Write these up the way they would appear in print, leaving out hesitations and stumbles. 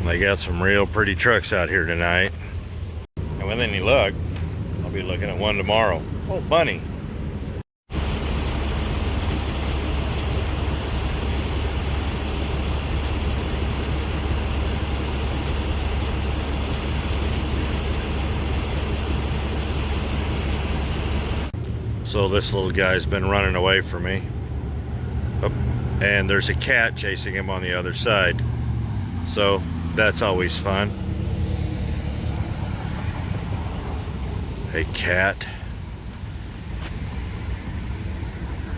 They got some real pretty trucks out here tonight. And with any luck, I'll be looking at one tomorrow. Oh, bunny. So this little guy's been running away from me. Oh, and there's a cat chasing him on the other side. So that's always fun. A cat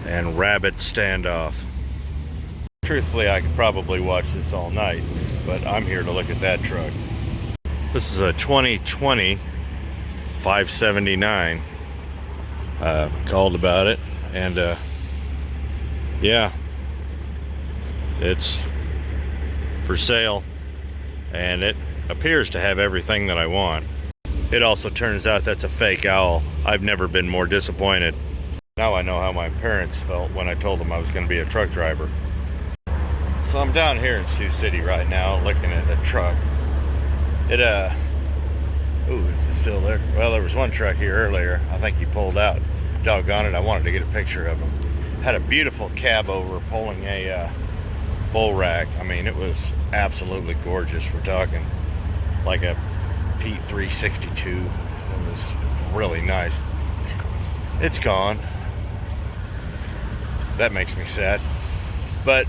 and rabbit standoff. Truthfully, I could probably watch this all night, but I'm here to look at that truck. This is a 2020 579. Called about it, and yeah, it's for sale, and it appears to have everything that I want. It also turns out that's a fake owl. I've never been more disappointed. Now I know how my parents felt when I told them I was going to be a truck driver. So I'm down here in Sioux City right now looking at the truck. Ooh, is it still there? Well, there was one truck here earlier. I think he pulled out. Doggone it, I wanted to get a picture of him. Had a beautiful cab over pulling a bull rack. I mean, it was absolutely gorgeous. We're talking like a P362. It was really nice. It's gone. That makes me sad. But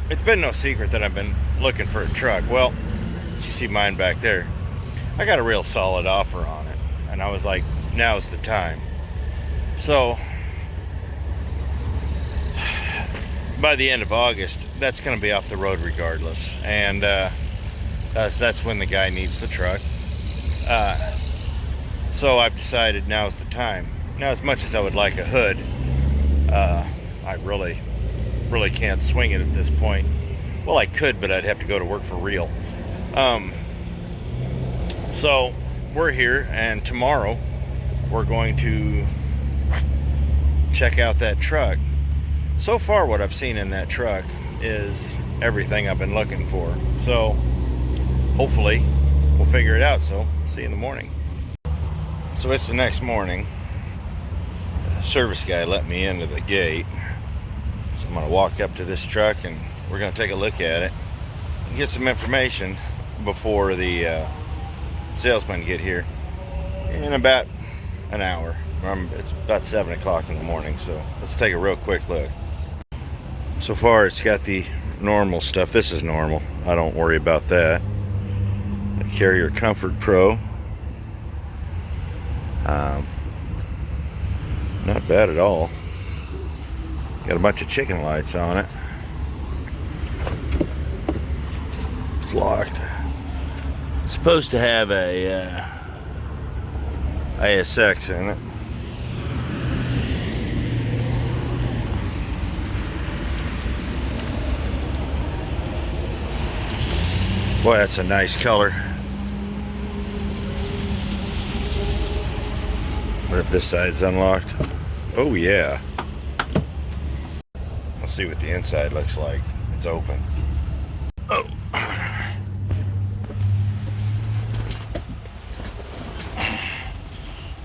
it's been no secret that I've been looking for a truck. Well, you see mine back there. I got a real solid offer on it, and I was like, now's the time. So by the end of August, that's going to be off the road regardless, and that's when the guy needs the truck. So I've decided now's the time. Now, as much as I would like a hood, I really can't swing it at this point. Well, I could, but I'd have to go to work for real. So we're here, and tomorrow we're going to check out that truck. So far what I've seen in that truck is everything I've been looking for. So hopefully we'll figure it out. So see you in the morning. So it's the next morning. The service guy let me into the gate. So I'm going to walk up to this truck and we're going to take a look at it and get some information before the salesmen get here in about an hour. It's about 7 o'clock in the morning, so let's take a real quick look. So far it's got the normal stuff. This is normal. I don't worry about that. The Carrier Comfort Pro. Not bad at all. Got a bunch of chicken lights on it. It's locked. It's supposed to have a ASX in it. Boy, that's a nice color. What if this side's unlocked? Oh yeah. Let's see what the inside looks like. It's open. Oh.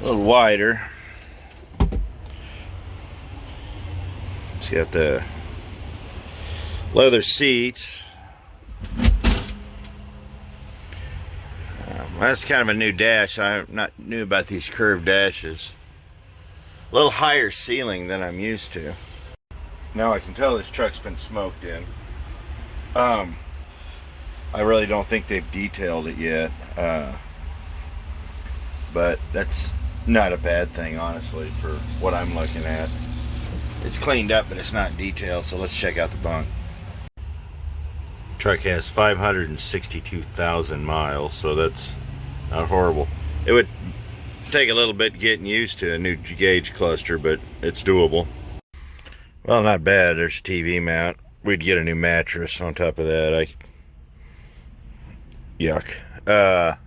A little wider. It's got the leather seats. That's kind of a new dash. I'm not new about these curved dashes. A little higher ceiling than I'm used to. Now I can tell this truck's been smoked in. I really don't think they've detailed it yet. But that's not a bad thing, honestly, for what I'm looking at. It's cleaned up, but it's not detailed, so let's check out the bunk. Truck has 562,000 miles, so that's not horrible. It would take a little bit getting used to a new gauge cluster, but it's doable. Well, not bad. There's a TV mount. We'd get a new mattress on top of that. Yuck. But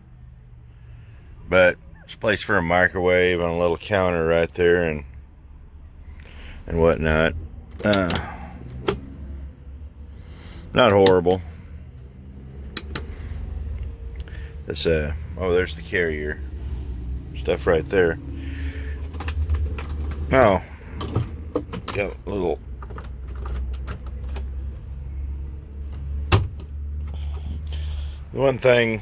there's a place for a microwave and a little counter right there and whatnot. Not horrible. This oh, there's the carrier stuff right there. Oh, got a little. The one thing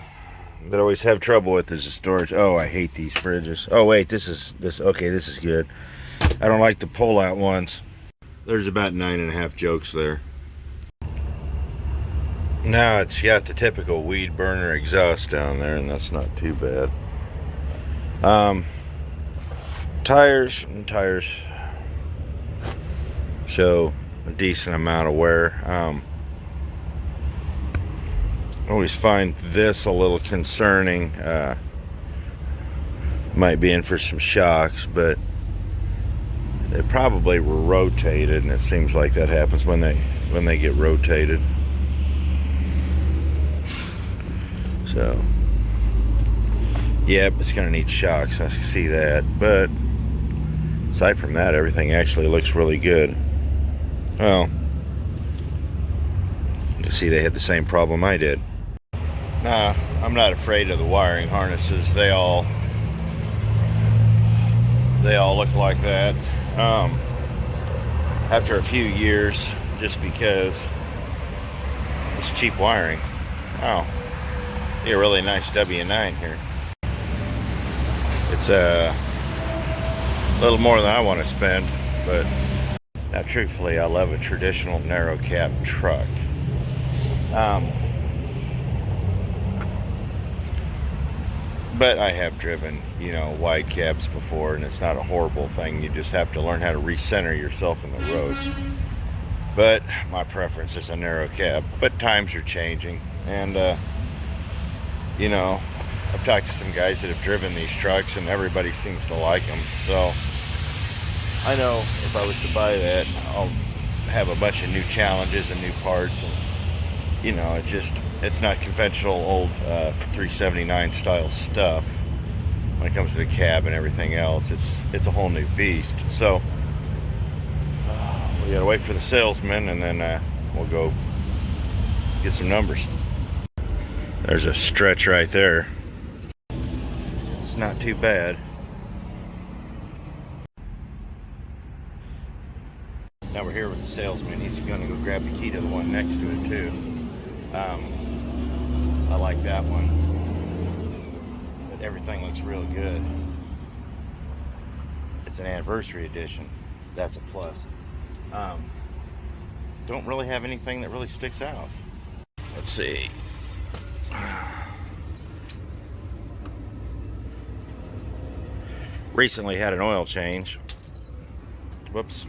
that I always have trouble with is the storage. Oh, I hate these fridges. Oh wait, this is okay, this is good. I don't like the pull-out ones. There's about 9.5 jokes there. Now it's got the typical weed burner exhaust down there, and that's not too bad. Tires show a decent amount of wear. I always find this a little concerning. Might be in for some shocks, but they probably were rotated, and it seems like that happens when they get rotated. So, yep, it's gonna need shocks. I can see that, but aside from that, everything actually looks really good. Well, you see, they had the same problem I did. Nah, I'm not afraid of the wiring harnesses. They all look like that. After a few years, just because it's cheap wiring. Oh, be a really nice W9 here. It's a little more than I want to spend, but now truthfully, I love a traditional narrow cab truck. But I have driven, wide cabs before, and it's not a horrible thing. You just have to learn how to recenter yourself in the roads. But my preference is a narrow cab. But times are changing, and I've talked to some guys that have driven these trucks, and everybody seems to like them. So I know if I was to buy that, I'll have a bunch of new challenges and new parts, and it's not conventional old 379 style stuff. When it comes to the cab and everything else, it's a whole new beast. So we gotta wait for the salesman, and then we'll go get some numbers. There's a stretch right there. It's not too bad. Now we're here with the salesman. He's gonna go grab the key to the one next to it too. I like that one, but everything looks real good. It's an anniversary edition. That's a plus. Don't really have anything that really sticks out. Let's see. Recently had an oil change. Whoops.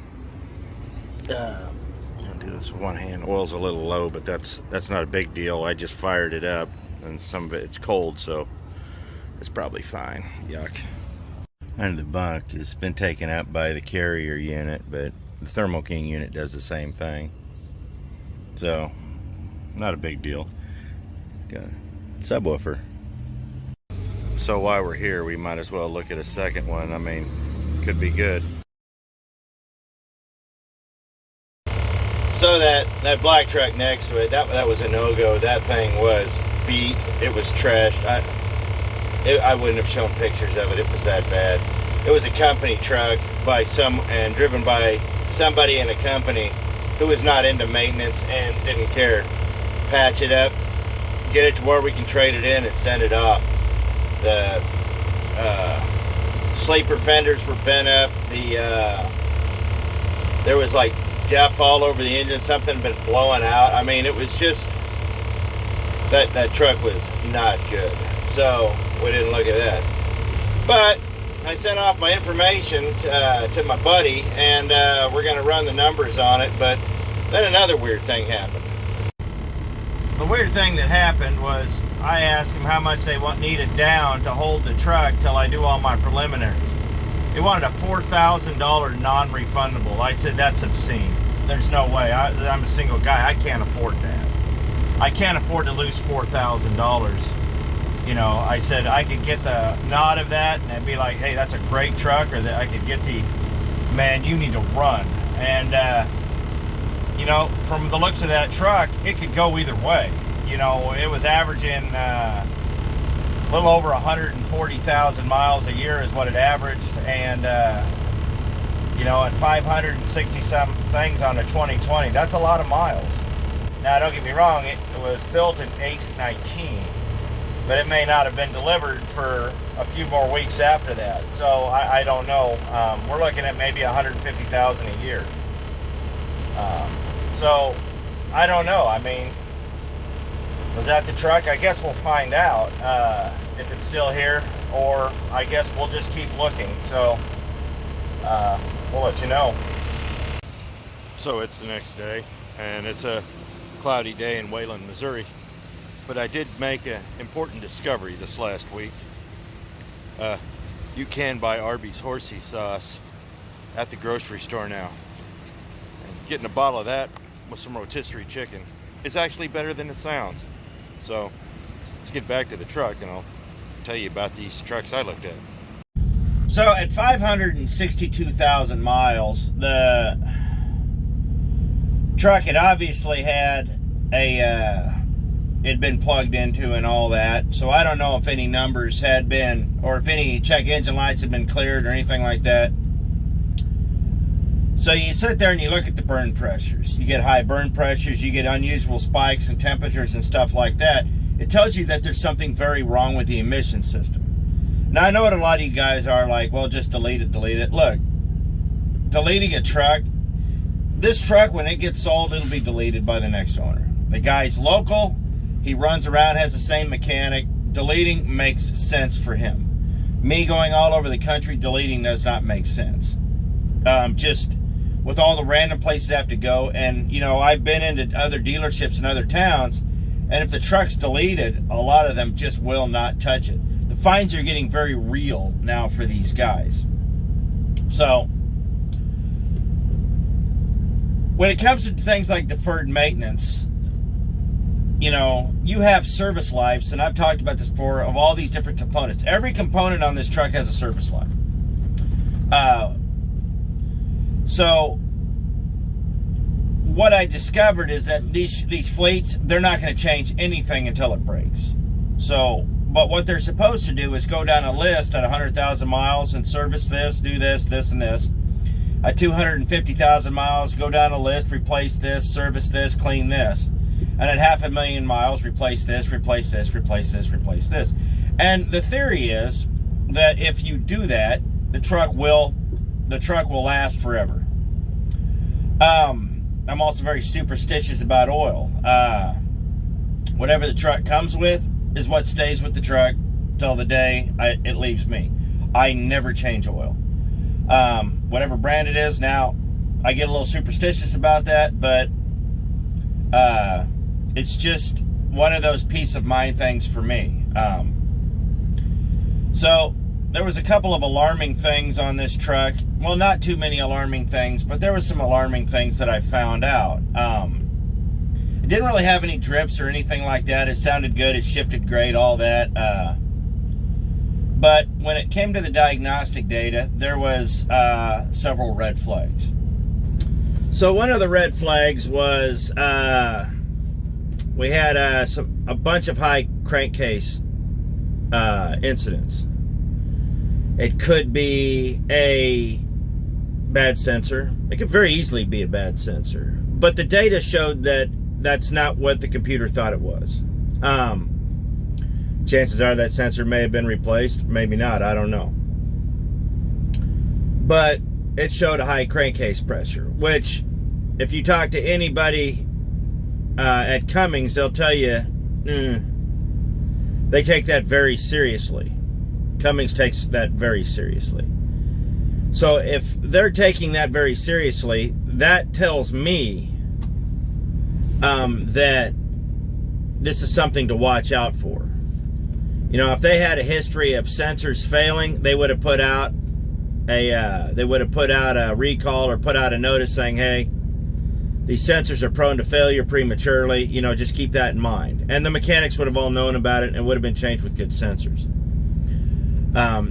Do this with one hand. Oil's a little low, but that's not a big deal. I just fired it up, and some of it's cold, so it's probably fine. Yuck. Under the bunk has been taken up by the carrier unit, but the Thermo King unit does the same thing. So, not a big deal. Got a subwoofer. So while we're here, we might as well look at a second one. I mean, could be good. So that black truck next to it, that was a no-go. That thing was beat. It was trashed. I wouldn't have shown pictures of it. It was that bad. It was a company truck and driven by somebody in a company who was not into maintenance and didn't care. Patch it up, get it to where we can trade it in, and send it off. The sleeper fenders were bent up. There was like duff all over the engine. Something had been blowing out. I mean, it was just that truck was not good. So we didn't look at that. But I sent off my information to my buddy, and we're going to run the numbers on it. But then another weird thing happened. The weird thing that happened was I asked him how much they needed down to hold the truck till I do all my preliminaries. They wanted a $4,000 non-refundable. I said, that's obscene. There's no way. I'm a single guy. I can't afford that. I can't afford to lose $4,000. I said I could get the nod of that and be like, hey, that's a great truck, or that I could get the, man, you need to run. And, from the looks of that truck, it could go either way. It was averaging A little over 140,000 miles a year is what it averaged, and you know, at 560 some things on a 2020, that's a lot of miles. Now, don't get me wrong, it was built in 8/19, but it may not have been delivered for a few more weeks after that. So I don't know. We're looking at maybe 150,000 a year. So I don't know. I mean, was that the truck? I guess we'll find out if it's still here, or I guess we'll just keep looking. So we'll let you know. So it's the next day, and it's a cloudy day in Wayland, Missouri. But I did make an important discovery this last week. You can buy Arby's horsey sauce at the grocery store now. And getting a bottle of that with some rotisserie chicken is actually better than it sounds. So let's get back to the truck, and I'll tell you about these trucks I looked at. So at 562,000 miles, the truck had obviously had it'd been plugged into and all that. So I don't know if any numbers had been, or if any check engine lights had been cleared or anything like that. So you sit there and you look at the burn pressures. You get high burn pressures, you get unusual spikes in temperatures and stuff like that. It tells you that there's something very wrong with the emission system. Now, I know what a lot of you guys are like, well, just delete it. Look, deleting a truck, this truck, when it gets sold, it'll be deleted by the next owner. The guy's local, he runs around, has the same mechanic. Deleting makes sense for him. Me going all over the country, deleting does not make sense. Just with all the random places I have to go, and you know, I've been into other dealerships in other towns, and if the truck's deleted, a lot of them just will not touch it. The fines are getting very real now for these guys. So when it comes to things like deferred maintenance, you know, you have service lives, and I've talked about this before, of all these different components. Every component on this truck has a service life. So what I discovered is that these fleets, they're not going to change anything until it breaks. So, but what they're supposed to do is go down a list at 100,000 miles and service this, do this, this, and this. At 250,000 miles, go down a list, replace this, service this, clean this. And at 500,000 miles, replace this, replace this, replace this, replace this. And the theory is that if you do that, the truck will last forever. I'm also very superstitious about oil. Whatever the truck comes with is what stays with the truck till the day it leaves me. I never change oil. Whatever brand it is. Now, I get a little superstitious about that, but it's just one of those peace of mind things for me. So there was a couple of alarming things on this truck. Well, not too many alarming things, but there were some alarming things that I found out. It didn't really have any drips or anything like that. It sounded good. It shifted great, all that. But when it came to the diagnostic data, there was several red flags. So one of the red flags was we had a bunch of high crankcase incidents. It could be a bad sensor. It could very easily be a bad sensor. But the data showed that that's not what the computer thought it was. Chances are that sensor may have been replaced, maybe not, I don't know. But it showed a high crankcase pressure, which if you talk to anybody at Cummins, they'll tell you they take that very seriously. Cummins takes that very seriously. So if they're taking that very seriously, that tells me that this is something to watch out for. You know, if they had a history of sensors failing, they would have put out a recall or put out a notice saying, hey, these sensors are prone to failure prematurely. You know, just keep that in mind. And the mechanics would have all known about it and would have been changed with good sensors.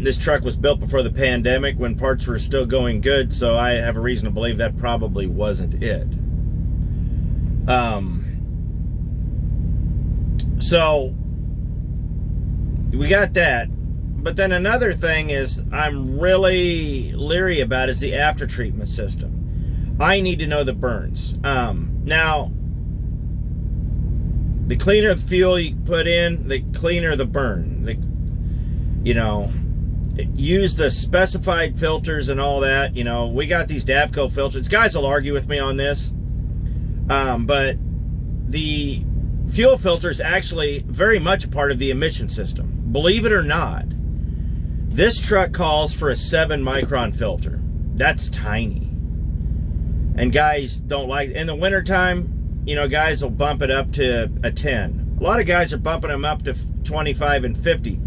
This truck was built before the pandemic when parts were still going good, so I have a reason to believe that probably wasn't it. So we got that. But then another thing is I'm really leery about is the after treatment system. I need to know the burns. Now, the cleaner the fuel you put in, the cleaner the burn. Use the specified filters and all that. We got these Davco filters. Guys will argue with me on this. But the fuel filter is actually very much a part of the emission system. Believe it or not, this truck calls for a 7-micron filter. That's tiny. And guys don't like it. In the wintertime, guys will bump it up to a 10. A lot of guys are bumping them up to 25 and 50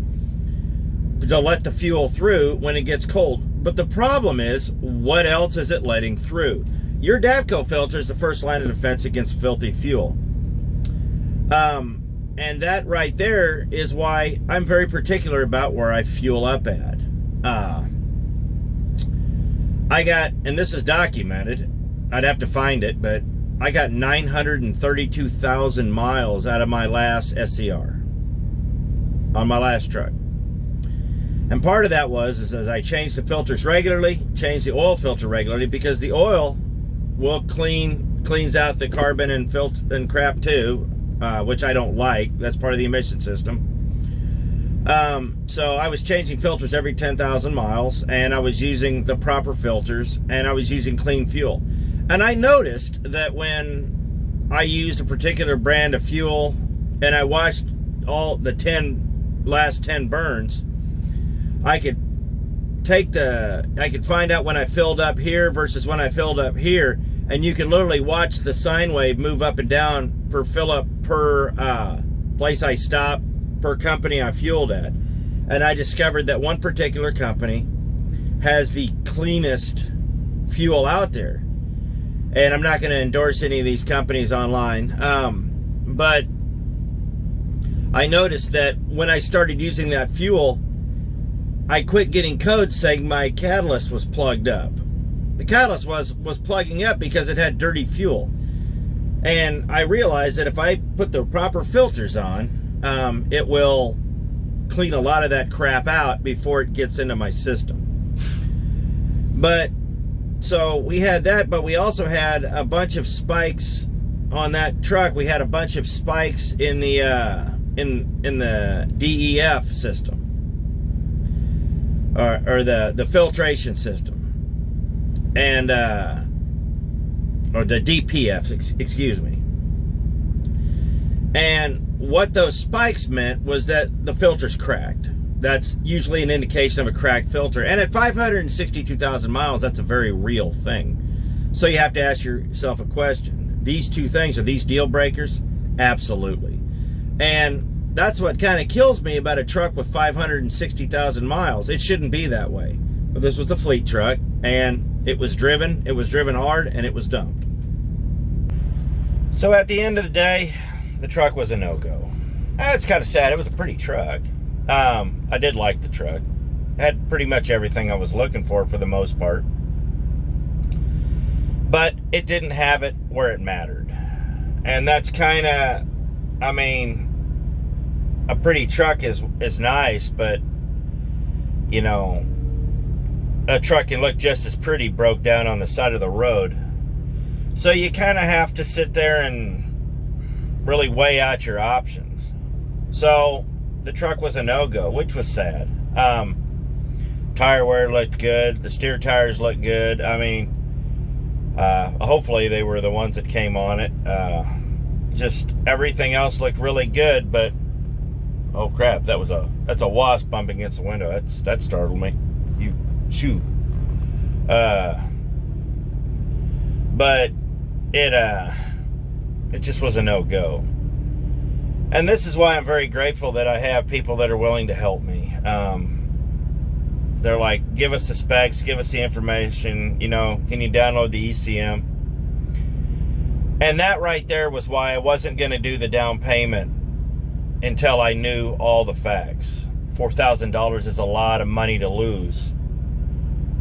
to let the fuel through when it gets cold. But the problem is, what else is it letting through? Your Davco filter is the first line of defense against filthy fuel. And that right there is why I'm very particular about where I fuel up at. I got, and this is documented, I'd have to find it, but I got 932,000 miles out of my last SCR on my last truck. And part of that was as I changed the filters regularly, changed the oil filter regularly, because the oil will cleans out the carbon and crap too, which I don't like. That's part of the emission system. So I was changing filters every 10,000 miles, and I was using the proper filters, and I was using clean fuel. And I noticed that when I used a particular brand of fuel and I watched all the last 10 burns, I could find out when I filled up here versus when I filled up here, and you can literally watch the sine wave move up and down per fill up per place I stopped, per company I fueled at. And I discovered that one particular company has the cleanest fuel out there. And I'm not going to endorse any of these companies online, but I noticed that when I started using that fuel, I quit getting codes saying my catalyst was plugged up. The catalyst was plugging up because it had dirty fuel. And I realized that if I put the proper filters on, it will clean a lot of that crap out before it gets into my system. But so we had that, but we also had a bunch of spikes on that truck. We had a bunch of spikes in the in the DEF system, or the filtration system, and or the DPF, excuse me. And what those spikes meant was that the filter's cracked. That's usually an indication of a cracked filter. And at 562,000 miles, that's a very real thing. So you have to ask yourself a question. These two things, are these deal breakers? Absolutely. And that's what kind of kills me about a truck with 560,000 miles. It shouldn't be that way. But this was a fleet truck, and it was driven hard, and it was dumped. So at the end of the day, the truck was a no-go. That's kind of sad. It was a pretty truck. I did like the truck. Had pretty much everything I was looking for the most part. But it didn't have it where it mattered. And that's kind of, I mean, a pretty truck is nice, but, you know, a truck can look just as pretty broke down on the side of the road. So you kind of have to sit there and really weigh out your options. So the truck was a no-go, which was sad. Tire wear looked good. The steer tires looked good. I mean, hopefully they were the ones that came on it. Just everything else looked really good, but oh crap, that's a wasp bumping against the window. That startled me. You shoot. But it just was a no-go. And this is why I'm very grateful that I have people that are willing to help me. They're like, give us the specs, give us the information, you know, can you download the ECM? And that right there was why I wasn't going to do the down payment until I knew all the facts. $4,000 is a lot of money to lose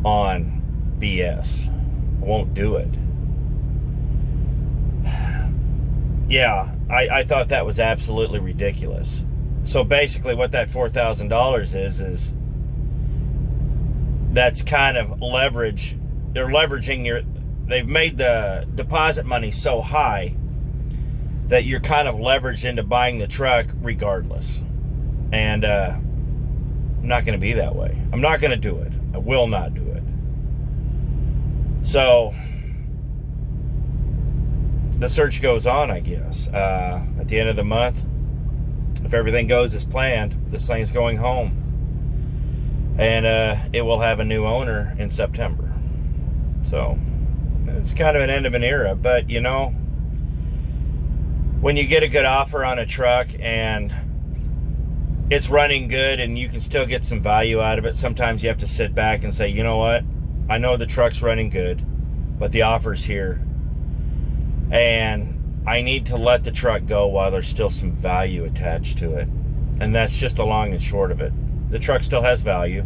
on BS. I won't do it. Yeah, I thought that was absolutely ridiculous. So basically what that $4,000 is that's kind of leverage. They're leveraging they've made the deposit money so high that you're kind of leveraged into buying the truck regardless. And I'm not going to be that way. I'm not going to do it. I will not do it. So the search goes on, I guess. At the end of the month, if everything goes as planned, this thing's going home. And it will have a new owner in September. So it's kind of an end of an era. But, you know, when you get a good offer on a truck and it's running good and you can still get some value out of it, sometimes you have to sit back and say, you know what? I know the truck's running good, but the offer's here. And I need to let the truck go while there's still some value attached to it. And that's just the long and short of it. The truck still has value,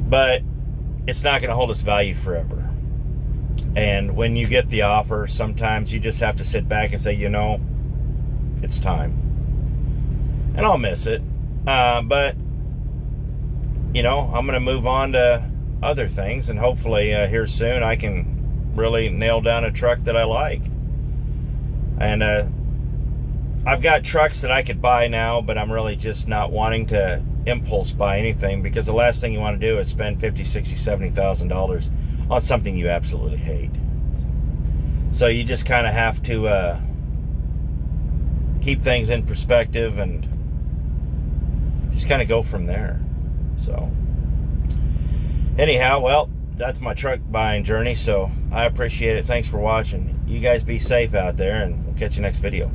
but it's not going to hold its value forever. And when you get the offer, sometimes you just have to sit back and say, you know, it's time. And I'll miss it. But, you know, I'm going to move on to other things. And hopefully here soon I can really nail down a truck that I like. And I've got trucks that I could buy now, but I'm really just not wanting to impulse buy anything, because the last thing you want to do is spend $50,000, $60,000, $70,000 on something you absolutely hate. So you just kind of have to keep things in perspective and just kind of go from there. So anyhow, well, that's my truck buying journey, so I appreciate it. Thanks for watching. You guys be safe out there, and we'll catch you next video.